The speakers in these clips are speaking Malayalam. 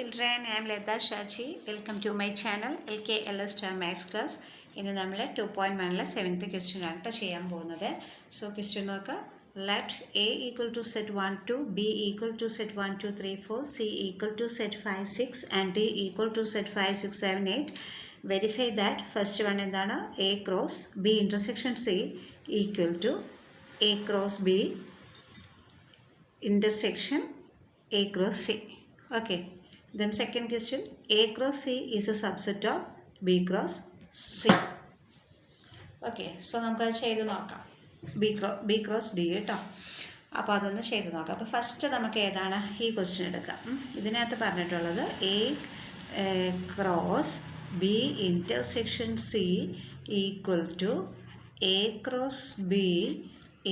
children, I am Leda Shachi. Welcome to my channel LKLS Star Max Class. ഇന്ന് നമ്മൾ 2.1 7th question ആണ് ചെയ്യാൻ പോകുന്നത്. So question നോക്കുക. Let A equal to set 1 2, B equal to set 1 2 3 4, C equal to set 5 6 and D equal to set 5 6 7 8. Verify that first one എന്താണ് A cross B intersection C equal to A cross B intersection A cross C. Okay. Then second question, A cross C is a subset of B cross C. Okay, so നമുക്ക് ചെയ്ത് നോക്കാം. B cross D കേട്ടോ. അപ്പോൾ അതൊന്ന് ചെയ്ത് നോക്കാം. അപ്പോൾ ഫസ്റ്റ് നമുക്ക് ഏതാണ് ഈ ക്വസ്റ്റ്യൻ എടുക്കാം. ഇതിനകത്ത് പറഞ്ഞിട്ടുള്ളത് A cross B intersection C equal to A cross B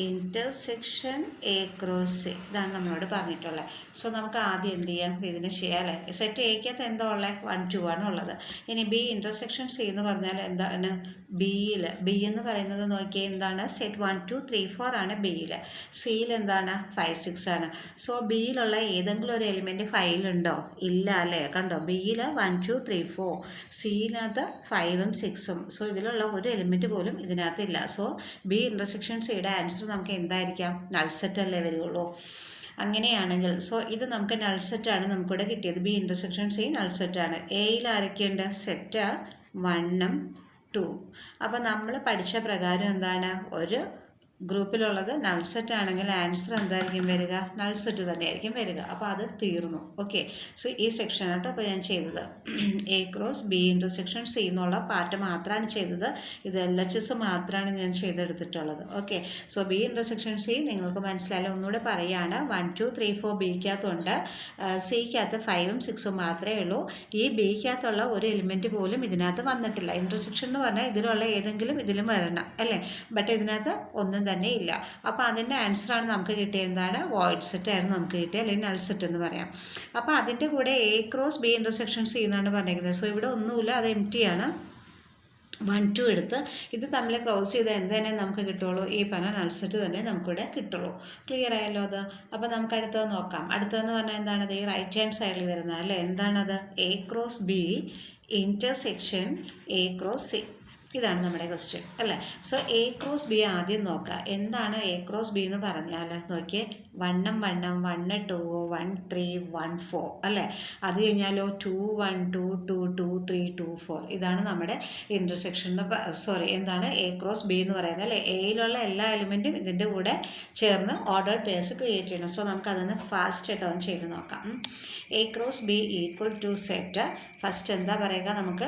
intersection A cross C. ഇതാണ് നമ്മളോട് പറഞ്ഞിട്ടുള്ളത്. സോ നമുക്ക് ആദ്യം എന്ത് ചെയ്യാം, ഇതിനെ ചെയ്യാമല്ലേ. സെറ്റ് എക്കകത്ത് എന്താ ഉള്ളത് 1 2 ആണ് ഉള്ളത്. ഇനി ബി ഇൻ്റർസെക്ഷൻ സി എന്ന് പറഞ്ഞാൽ എന്താണ് ബിയിൽ ബി എന്ന് പറയുന്നത് നോക്കിയാൽ എന്താണ് സെറ്റ് 1 2 3 4 ആണ് ബിയിൽ. സിയിൽ എന്താണ് 5 6 ആണ്. സോ ബിയിലുള്ള ഏതെങ്കിലും ഒരു എലിമെൻറ്റ് 5 ഇല്ല അല്ലേ. കണ്ടോ ബിയിൽ 1 2 3 4, സിയിനകത്ത് 5ഉം 6ഉം. സോ ഇതിലുള്ള ഒരു എലിമെൻറ്റ് പോലും ഇതിനകത്ത് ഇല്ല. സോ ബി ഇൻ്റർസെക്ഷൻ സിയുടെ ആൻസർ നമുക്ക് എന്തായിരിക്കാം നൾ സെറ്റ് അല്ലേ വരികയുള്ളൂ. അങ്ങനെയാണെങ്കിൽ സോ ഇത് നമുക്ക് നൾ സെറ്റാണ് നമുക്കിവിടെ കിട്ടിയത്. ബി ഇൻ്റർസെക്ഷൻ സി നൾ സെറ്റാണ്. എയിൽ ആരൊക്കെയുണ്ട് സെറ്റ് 1ഉം 2. അപ്പോൾ നമ്മൾ പഠിച്ച പ്രകാരം എന്താണ് ഒരു ഗ്രൂപ്പിലുള്ളത് നൾ സെറ്റ് ആണെങ്കിൽ ആൻസർ എന്തായിരിക്കും വരിക നൾ സെറ്റ് തന്നെയായിരിക്കും വരിക. അപ്പോൾ അത് തീർന്നു. ഓക്കെ, സോ ഈ സെക്ഷൻ ആട്ടോ അപ്പോൾ ഞാൻ ചെയ്തത് A cross B intersection C എന്നുള്ള പാർട്ട് മാത്രമാണ് ചെയ്തത്. ഇത് LHS മാത്രമാണ് ഞാൻ ചെയ്തെടുത്തിട്ടുള്ളത്. Okay, so B intersection C നിങ്ങൾക്ക് മനസ്സിലായാലും ഒന്നുകൂടെ പറയുകയാണ്. 1 2 3 4 ബിക്കകത്തുണ്ട്, സിക്കകത്ത് 5ഉം 6ഉം മാത്രമേ ഉള്ളൂ. ഈ ബിക്കകത്തുള്ള ഒരു എലിമെൻറ്റ് പോലും ഇതിനകത്ത് വന്നിട്ടില്ല. ഇൻ്റർസെക്ഷൻ എന്ന് പറഞ്ഞാൽ ഇതിലുള്ള ഏതെങ്കിലും ഇതിലും വരണം അല്ലേ. ബട്ട് ഇതിനകത്ത് ഒന്നും തന്നെ ഇല്ല. അപ്പോൾ അതിൻ്റെ ആൻസറാണ് നമുക്ക് കിട്ടിയത് എന്താണ് വോയിഡ് സെറ്റ് ആയിരുന്നു നമുക്ക് കിട്ടിയത്, അല്ലെങ്കിൽ നൾ സെറ്റ് എന്ന് പറയാം. അപ്പോൾ അതിൻ്റെ കൂടെ A cross B intersection C എന്നാണ് പറഞ്ഞിരിക്കുന്നത്. സോ ഇവിടെ ഒന്നുമില്ല, അത് എംപ്റ്റിയാണ്. 1 2 എടുത്ത് ഇത് തമ്മിൽ ക്രോസ് ചെയ്ത് എന്ത് തന്നെ നമുക്ക് കിട്ടുള്ളൂ, ഈ പറഞ്ഞ നൾ സെറ്റ് തന്നെ നമുക്കിവിടെ കിട്ടുള്ളൂ. ക്ലിയർ ആയല്ലോ അത്. അപ്പോൾ നമുക്ക് അടുത്തത് നോക്കാം. അടുത്തതെന്ന് പറഞ്ഞാൽ എന്താണത് ഈ റൈറ്റ് ഹാൻഡ് സൈഡിൽ വരുന്നത് അല്ലേ. എന്താണത് A cross B intersection A cross C. ഇതാണ് നമ്മുടെ ക്വസ്റ്റ്യൻ അല്ലേ. സോ എ ക്രോസ് ബി ആദ്യം നോക്കുക. എന്താണ് എ ക്രോസ് ബി എന്ന് പറഞ്ഞാൽ നോക്കിയേ 1ഉം 1ഉം 1 2 1 3 1 4 അല്ലേ. അത് കഴിഞ്ഞാലോ 2 1 2 2 2 3 2 4. ഇതാണ് നമ്മുടെ ഇൻ്റർസെക്ഷൻ എന്താണ് എ ക്രോസ് ബി എന്ന് പറയുന്നത് അല്ലേ. എയിലുള്ള എല്ലാ എലിമെൻറ്റും ഇതിൻ്റെ കൂടെ ചേർന്ന് ഓർഡർ പേഴ്സ് ക്രിയേറ്റ് ചെയ്യണം. സോ നമുക്കതൊന്ന് ഫാസ്റ്റ് ആയിട്ട് ഓൺ ചെയ്ത് നോക്കാം. A cross B equal to set first എന്താ പറയുക നമുക്ക്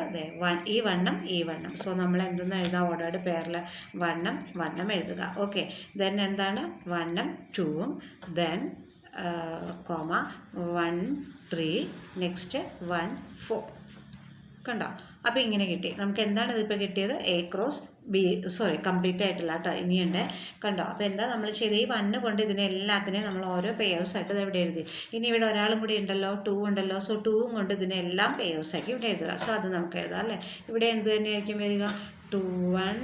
ഈ 1ഉം ഈ 1ഉം. സോ നമ്മൾ എന്തെന്ന് എഴുതാം ഓർഡേർഡ് പേരിൽ 1ഉം 1ഉം എഴുതുക. ഓക്കെ, ദെൻ എന്താണ് 1ഉം 2ഉം, ദെൻ കോമ 1 3, നെക്സ്റ്റ് 1 4. കണ്ടോ. അപ്പോൾ ഇങ്ങനെ കിട്ടി നമുക്ക്. എന്താണ് ഇതിപ്പോൾ കിട്ടിയത് എ ക്രോസ് ബി കംപ്ലീറ്റ് ആയിട്ടില്ല കേട്ടോ, ഇനിയുണ്ട്. കണ്ടോ. അപ്പോൾ എന്താ നമ്മൾ ചെയ്ത് ഈ 1 കൊണ്ട് ഇതിനെല്ലാത്തിനെയും നമ്മൾ ഓരോ പെയേഴ്സായിട്ട് ഇത് ഇവിടെ എഴുതി. ഇനി ഇവിടെ ഒരാളും കൂടി ഉണ്ടല്ലോ 2 ഉണ്ടല്ലോ. സോ 2ഉം കൊണ്ട് ഇതിനെല്ലാം പെയേഴ്സാക്കി ഇവിടെ എഴുതുക. സോ അത് നമുക്ക് എഴുതാം അല്ലേ. ഇവിടെ എന്ത് തന്നെയായിരിക്കും വരിക 2 1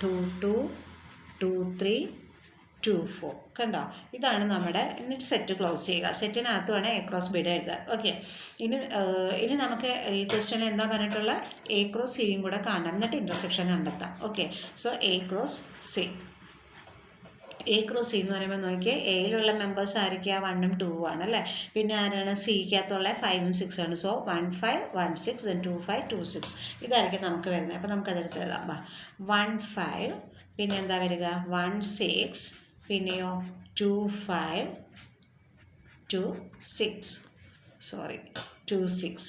2 2 2 3 2 4. കണ്ടോ. ഇതാണ് നമ്മുടെ. എന്നിട്ട് സെറ്റ് ക്ലോസ് ചെയ്യുക. സെറ്റിനകത്ത് വേണം എ ക്രോസ് ബിയുടെ എഴുതാൻ. ഓക്കെ, ഇനി നമുക്ക് ഈ ക്വസ്റ്റ്യനിൽ എന്താ പറഞ്ഞിട്ടുള്ള എ ക്രോസ് സിയും കൂടെ കാണാം, എന്നിട്ട് ഇൻ്റർസെക്ഷൻ കണ്ടെത്താം. Okay, so A cross C. A cross C എന്ന് പറയുമ്പോൾ നോക്കിയാൽ എയിലുള്ള മെമ്പേഴ്സ് ആയിരിക്കുക 1ഉം 2ഉം ആണ് അല്ലേ. പിന്നെ ആരാണ് സിക്കകത്തുള്ള 5ഉം 6 ആണ്. So 1 5 1 6 then 2 5 2 6. ഇതായിരിക്കും നമുക്ക് വരുന്നത്. അപ്പോൾ നമുക്കതെടുത്ത് എഴുതാം. 1 5 പിന്നെ എന്താ വരിക 1 6, പിന്നെയോ 2 5 2 6 2 6.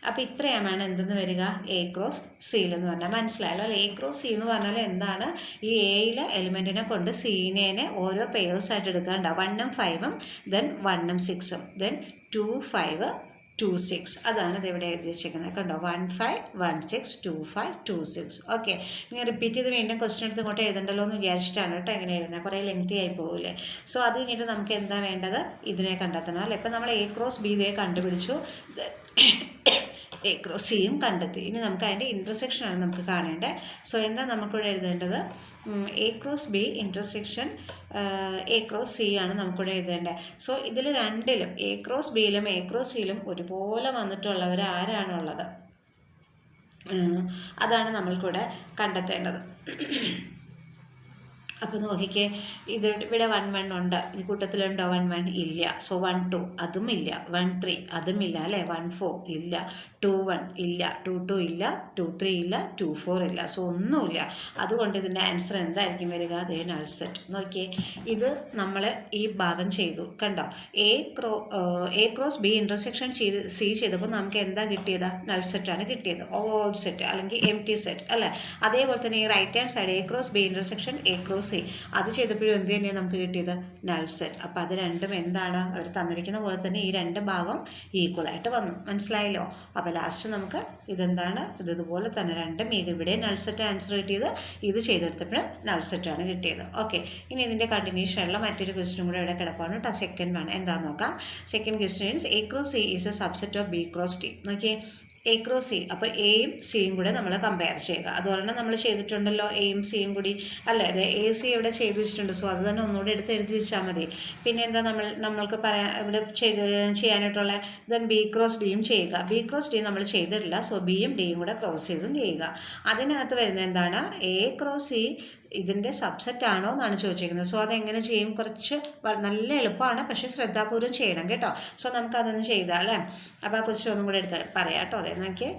അപ്പോൾ ഇത്രയാണ് എന്തെന്ന് വരിക എ ക്രോസ് സിയിൽ എന്ന് പറഞ്ഞാൽ. മനസ്സിലായല്ലോ അല്ലേ. എ ക്രോസ് സി എന്ന് പറഞ്ഞാൽ എന്താണ് ഈ എയിലെ എലിമെൻറ്റിനെ കൊണ്ട് സീനെ ഓരോ പെയേഴ്സായിട്ട് എടുക്കാനുണ്ടാവും. 1ഉം 5ഉം, ദെൻ 1ഉം 6ഉം, ദെൻ 2 5 2 6. അതാണ് ഇതിവിടെ എഴുതി വെച്ചേക്കുന്നത്. കണ്ടോ 1 5 1 6 2 5 2 6. ഓക്കെ, ഇനി റിപ്പീറ്റ് ചെയ്ത് വീണ്ടും ക്വസ്റ്റ്യൻ എടുത്ത് ഇങ്ങോട്ട് എഴുതണ്ടല്ലോ എന്ന് വിചാരിച്ചിട്ടാണ് കേട്ടോ ഇങ്ങനെ എഴുതുന്നത്. കുറേ ലെങ്തി ആയി പോകില്ലേ. സോ അത് കഴിഞ്ഞിട്ട് നമുക്ക് എന്താ വേണ്ടത് ഇതിനെ കണ്ടെത്തണം അല്ലേ. ഇപ്പം നമ്മൾ എ ക്രോസ് ബി ഇതേ കണ്ടുപിടിച്ചു. എ ക്രോസ് സിയും കണ്ടെത്തി. ഇനി നമുക്ക് അതിൻ്റെ ഇൻ്റർസെക്ഷനാണ് നമുക്ക് കാണേണ്ടത്. സോ എന്താ നമുക്കിവിടെ എഴുതേണ്ടത്? A cross B intersection A cross C ആണ് നമുക്കിവിടെ എഴുതേണ്ടത്. സോ ഇതിൽ രണ്ടിലും എ ക്രോസ് ബിയിലും എ ക്രോസ് സിയിലും ഒരുപോലെ വന്നിട്ടുള്ളവർ ആരാണുള്ളത്? അതാണ് നമ്മൾക്കിവിടെ കണ്ടെത്തേണ്ടത്. അപ്പോൾ നോക്കിക്കേ, ഇവിടെ 1 1 ഉണ്ട്, ഈ കൂട്ടത്തിലുണ്ടോ 1 1? ഇല്ല. സോ 1 2 അതും ഇല്ല, 1 3 അതും ഇല്ല അല്ലേ, 1 4 ഇല്ല, 2 1 ഇല്ല, 2 2 ഇല്ല, 2 3 ഇല്ല, 2 4 ഇല്ല. സോ ഒന്നുമില്ല. അതുകൊണ്ട് ഇതിൻ്റെ ആൻസർ എന്തായിരിക്കും വരിക? അതേ നൾ സെറ്റ്. നോക്കിയേ, ഇത് നമ്മൾ ഈ ഭാഗം ചെയ്തു കണ്ടോ. A cross B intersection C ചെയ്തപ്പോൾ നമുക്ക് എന്താ കിട്ടിയത്? നൾ സെറ്റാണ് കിട്ടിയത്, ഓഡ് സെറ്റ് അല്ലെങ്കിൽ എം ടി സെറ്റ് അല്ലേ. അതേപോലെ തന്നെ ഈ right hand side A cross B intersection A cross C, അത് ചെയ്തപ്പോഴും എന്ത് തന്നെയാണ് നമുക്ക് കിട്ടിയത്? Null set. അപ്പോൾ അത് രണ്ടും എന്താണ്? അവർ തന്നിരിക്കുന്ന പോലെ തന്നെ ഈ രണ്ട് ഭാഗം ഈക്വലായിട്ട് വന്നു. മനസ്സിലായല്ലോ? അപ്പോൾ ലാസ്റ്റ് നമുക്ക് ഇതെന്താണ്? ഇതുപോലെ തന്നെ രണ്ടും ഇവിടെ നൾ സെറ്റ് ആൻസർ കിട്ടിയത്, ഇത് ചെയ്തെടുത്തപ്പോഴും നൾ സെറ്റാണ് കിട്ടിയത്. ഓക്കെ, ഇനി ഇതിൻ്റെ കണ്ടിന്യൂഷനുള്ള മറ്റൊരു ക്വസ്റ്റ്യൻ കൂടെ ഇവിടെ കിടപ്പാണ് കേട്ടോ. സെക്കൻഡ് വൺ എന്താണെന്ന് നോക്കാം. Second question is A cross C is A subset of B cross T. നോക്കിയേ, എ ക്രോസ് സി, അപ്പോൾ എയും സിയും കൂടെ നമ്മൾ കമ്പയർ ചെയ്യുക. അതുപോലെ തന്നെ നമ്മൾ ചെയ്തിട്ടുണ്ടല്ലോ എയും സിയും കൂടി അല്ലേ. അതെ, എ സി ഇവിടെ ചെയ്തു വെച്ചിട്ടുണ്ട്. സോ അത് തന്നെ ഒന്നുകൂടി എടുത്ത് എഴുതി വെച്ചാൽ മതി. പിന്നെ എന്താ നമ്മൾക്ക് ഇവിടെ ചെയ്യാനായിട്ടുള്ള ദെൻ ബി ക്രോസ് ഡിയും ചെയ്യുക. ബി ക്രോസ് ഡി നമ്മൾ ചെയ്തിട്ടില്ല. സോ ബിയും ഡിയും കൂടെ ക്രോസ് ചെയ്തും ചെയ്യുക. അതിനകത്ത് വരുന്നത് എന്താണ്? എ ക്രോസ് സി ഇതിൻ്റെ സബ്സെറ്റ് ആണോ എന്നാണ് ചോദിച്ചിരിക്കുന്നത്. സോ അതെങ്ങനെ ചെയ്യും? കുറച്ച് നല്ല എളുപ്പമാണ്, പക്ഷേ ശ്രദ്ധാപൂർവ്വം ചെയ്യണം കേട്ടോ. സോ നമുക്കതൊന്ന് ചെയ്താൽ അല്ലേ. അപ്പോൾ ആ ക്വസ്റ്റ്യൻ ഒന്നും കൂടെ എടുത്ത് പറയാം കേട്ടോ. അതെ, നോക്കിയേ,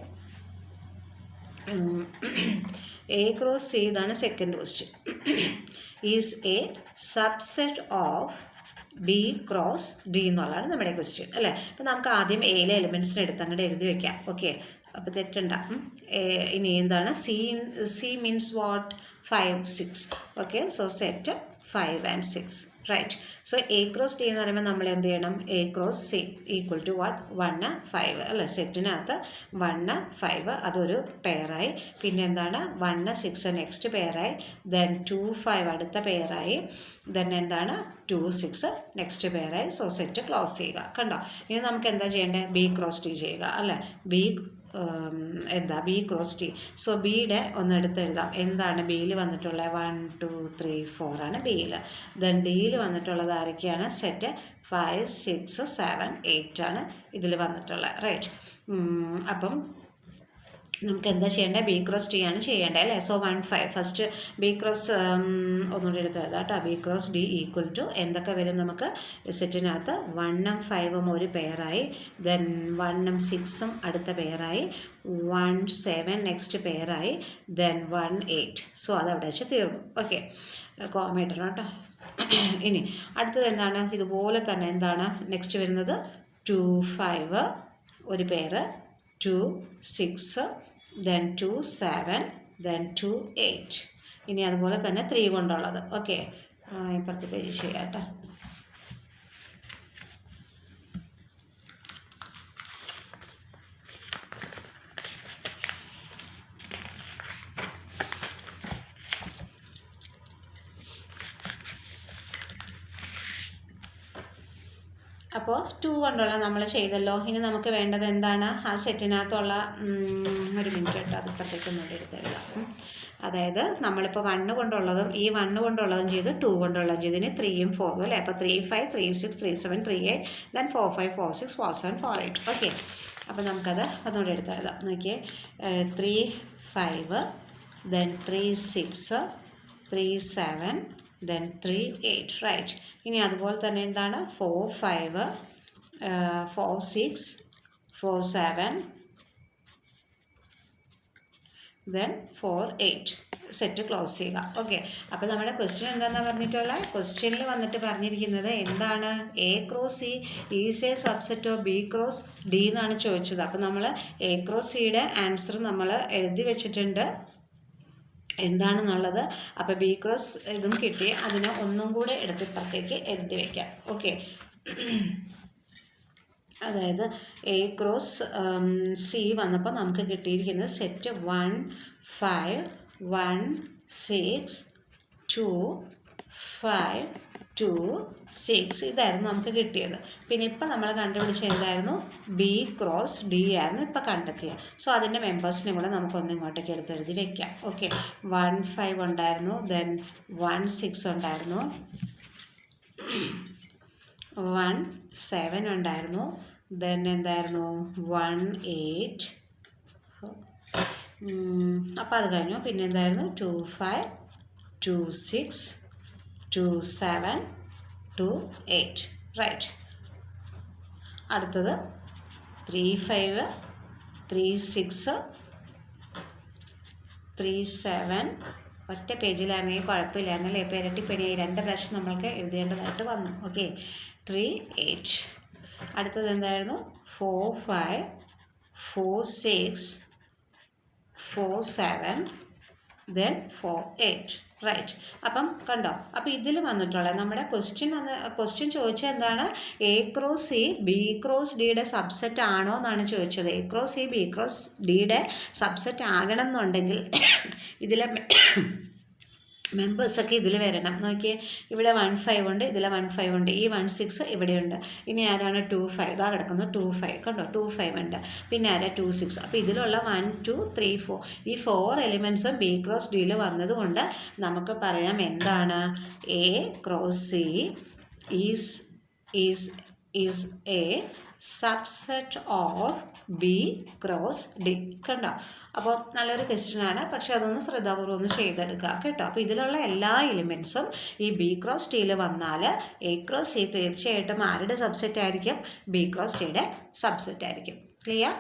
എ ക്രോസ് സി ഇതാണ് second question. Is A subset of B cross D എന്നുള്ളതാണ് നമ്മുടെ ക്വസ്റ്റ്യൻ അല്ലേ. അപ്പോൾ നമുക്ക് ആദ്യം എയിലെ എലിമെൻറ്റ്സിനെ എടുത്ത് അങ്ങോട്ട് എഴുതി വെക്കാം. ഓക്കെ, അപ്പോൾ തെറ്റണ്ട. ഇനി എന്താണ്? C means what? 5 6. Okay, so set 5 and 6 right. So A cross T എന്ന് പറയുമ്പോൾ നമ്മൾ എന്ത് ചെയ്യണം? A cross C equal to what? 1 5 അല്ലേ. സെറ്റിനകത്ത് 1 5 അതൊരു പെയറായി. പിന്നെ എന്താണ്? 1 6 നെക്സ്റ്റ് പെയറായി. ദെൻ 2 5 അടുത്ത പെയറായി. ദെൻ എന്താണ്? 2 6 നെക്സ്റ്റ് പെയറായി. സോ സെറ്റ് ക്ലോസ് ചെയ്യുക. കണ്ടോ? ഇനി നമുക്ക് എന്താ ചെയ്യേണ്ടത്? ബി ക്രോസ് ടി ചെയ്യുക അല്ലേ. B cross T. സോ ബിയുടെ ഒന്ന് എടുത്ത് എഴുതാം. എന്താണ് ബിയിൽ വന്നിട്ടുള്ളത്? 1 2 3 4 ആണ് ബിയിൽ. ദെൻ ഡിയിൽ വന്നിട്ടുള്ളത് ആരൊക്കെയാണ്? സെറ്റ് 5 6 7 8 ആണ് ഇതിൽ വന്നിട്ടുള്ളത് റൈറ്റ്. അപ്പം നമുക്ക് എന്താ ചെയ്യേണ്ടത്? ബി ക്രോസ് ടി ആണ് ചെയ്യേണ്ടത് അല്ലേ. സോ 1 5 ഫസ്റ്റ് ബി ക്രോസ് ഒന്നുകൂടി എടുത്ത് എഴുതാം കേട്ടോ. B cross D equal to എന്തൊക്കെ വരും നമുക്ക്? സെറ്റിനകത്ത് 1 5 ഒരു പെയറായി. ദെൻ 1 6 അടുത്ത പെയറായി. 1 7 നെക്സ്റ്റ് പെയറായി. ദെൻ 1 8. സോ അതവിടെ വെച്ച് തീർന്നു. ഓക്കെ, കോമ ഇടണം കേട്ടോ. ഇനി അടുത്തത് എന്താണ്? ഇതുപോലെ തന്നെ എന്താണ് നെക്സ്റ്റ് വരുന്നത്? 2 5 ഒരു പെയർ, 2 6 ദെൻ 2 7 ദെൻ 2 8. ഇനി അതുപോലെ തന്നെ 3 കൊണ്ടുള്ളത്. ഓക്കെ, ഇപ്പുറത്തെ പേജ് ചെയ്യാം കേട്ടോ. അപ്പോൾ 2 കൊണ്ടുള്ള നമ്മൾ ചെയ്തല്ലോ. ഇനി നമുക്ക് വേണ്ടത് എന്താണ്? ആ സെറ്റിനകത്തുള്ള ഒരു മിനിറ്റ് കേട്ടോ, അത് ഇപ്പുറത്തേക്കൊന്നുകൂടി എടുത്തെഴുതാം. അതായത് നമ്മളിപ്പോൾ 1 കൊണ്ടുള്ളതും ഈ 1 കൊണ്ടുള്ളതും ചെയ്ത് 2 കൊണ്ടുള്ളതും ചെയ്ത് ഇനി 3 4 അല്ലേ. അപ്പോൾ 3 5 3 6 3 7 3 8 ദെൻ 4 5 4 6 4 7 4 8. ഓക്കെ, അപ്പോൾ നമുക്കത് ഒന്നുകൂടി എടുത്തെഴുതാം. നോക്കിയേ, 3 5 ദെൻ 3 6 3 7 ദെൻ 3 8 റൈറ്റ്. ഇനി അതുപോലെ തന്നെ എന്താണ്? 4 5 4 6 4 7 ദെൻ 4 8. സെറ്റ് ക്ലോസ് ചെയ്യുക. ഓക്കെ, അപ്പോൾ നമ്മുടെ ക്വസ്റ്റ്യൻ എന്താണെന്ന് പറഞ്ഞിട്ടുള്ളത്? ക്വസ്റ്റ്യനിൽ വന്നിട്ട് പറഞ്ഞിരിക്കുന്നത് എന്താണ്? A cross C is A subset of B cross D എന്നാണ് ചോദിച്ചത്. അപ്പോൾ നമ്മൾ എ ക്രോസ് സിയുടെ ആൻസർ നമ്മൾ എഴുതി വെച്ചിട്ടുണ്ട് എന്താണെന്നുള്ളത്. അപ്പോൾ ബി ക്രോസ് ഇതും കിട്ടി. അതിനെ ഒന്നും കൂടെ എടുത്ത് ഇപ്പുറത്തേക്ക് എഴുതി വയ്ക്കാം. ഓക്കെ, അതായത് എ ക്രോസ് സി വന്നപ്പോൾ നമുക്ക് കിട്ടിയിരിക്കുന്നത് സെറ്റ് 1 5 1 6 2 5 2 6 ഇതായിരുന്നു നമുക്ക് കിട്ടിയത്. പിന്നെ ഇപ്പം നമ്മൾ കണ്ടുപിടിച്ച എന്തായിരുന്നു? ബി ക്രോസ് ഡി ആയിരുന്നു ഇപ്പം കണ്ടെത്തിയത്. സോ അതിൻ്റെ മെമ്പേഴ്സിനെ കൂടെ നമുക്കൊന്ന് ഇങ്ങോട്ടേക്ക് എടുത്തെഴുതി വെക്കാം. ഓക്കെ, 1 5 ഉണ്ടായിരുന്നു, ദെൻ 1 6 ഉണ്ടായിരുന്നു, 1 7 ഉണ്ടായിരുന്നു, ദെൻ എന്തായിരുന്നു 1 8. അപ്പോൾ അത് കഴിഞ്ഞു. പിന്നെ എന്തായിരുന്നു 2 5 2 6 2 7 2 8. റൈറ്റ്. അടുത്തത് 3 5 3 6 3 7. ഒറ്റ പേജിലാണെങ്കിൽ കുഴപ്പമില്ലായിരുന്നല്ലേ, ഇപ്പോൾ ഇരട്ടിപ്പണിയായി 2 പ്രാവശ്യം നമ്മൾക്ക് എഴുതേണ്ടതായിട്ട് വന്നു. ഓക്കെ, 3 8. അടുത്തത് എന്തായിരുന്നു 4 5 4 6 4 7 ദെൻ 4 8. റൈറ്റ്. അപ്പം കണ്ടോ, അപ്പോൾ ഇതിൽ വന്നിട്ടുള്ള നമ്മുടെ ക്വസ്റ്റ്യൻ ചോദിച്ചത് എന്താണ്? A cross C B cross ഡിയുടെ സബ്സെറ്റ് ആണോ എന്നാണ് ചോദിച്ചത്. A cross C B cross ഡിയുടെ സബ്സെറ്റ് ആകണം എന്നുണ്ടെങ്കിൽ ഇതിലെ മെമ്പേഴ്സൊക്കെ ഇതിൽ വരണം. നോക്കിയേ, ഇവിടെ 1 5 ഉണ്ട്, ഇതിൽ 1 5 ഉണ്ട്, ഈ 1 6 ഇവിടെയുണ്ട്. ഇനി ആരാണ് 2 5? ഇതാ കിടക്കുന്നു 2 5. കണ്ടോ, 2 5 ഉണ്ട്. പിന്നെ ആരാ 2 6? അപ്പോൾ ഇതിലുള്ള 1 2 3 4 ഈ 4 എലിമെൻറ്റ്സും ബി ക്രോസ് ഡിയിൽ വന്നതുകൊണ്ട് നമുക്ക് പറയാം എന്താണ്? A cross C is A subset of B cross D. കണ്ടോ, അപ്പോൾ നല്ലൊരു ക്വസ്റ്റ്യനാണ്, പക്ഷെ അതൊന്ന് ശ്രദ്ധാപൂർവ്വം ഒന്ന് ചെയ്തെടുക്കുക കേട്ടോ. അപ്പോൾ ഇതിലുള്ള എല്ലാ എലിമെൻറ്റ്സും ഈ ബി ക്രോസ് ഡിയിൽ വന്നാൽ എ ക്രോസ് സി തീർച്ചയായിട്ടും ആരുടെ സബ്സെറ്റ് ആയിരിക്കും? ബി ക്രോസ് ഡിയുടെ സബ്സെറ്റ് ആയിരിക്കും. ക്ലിയർ?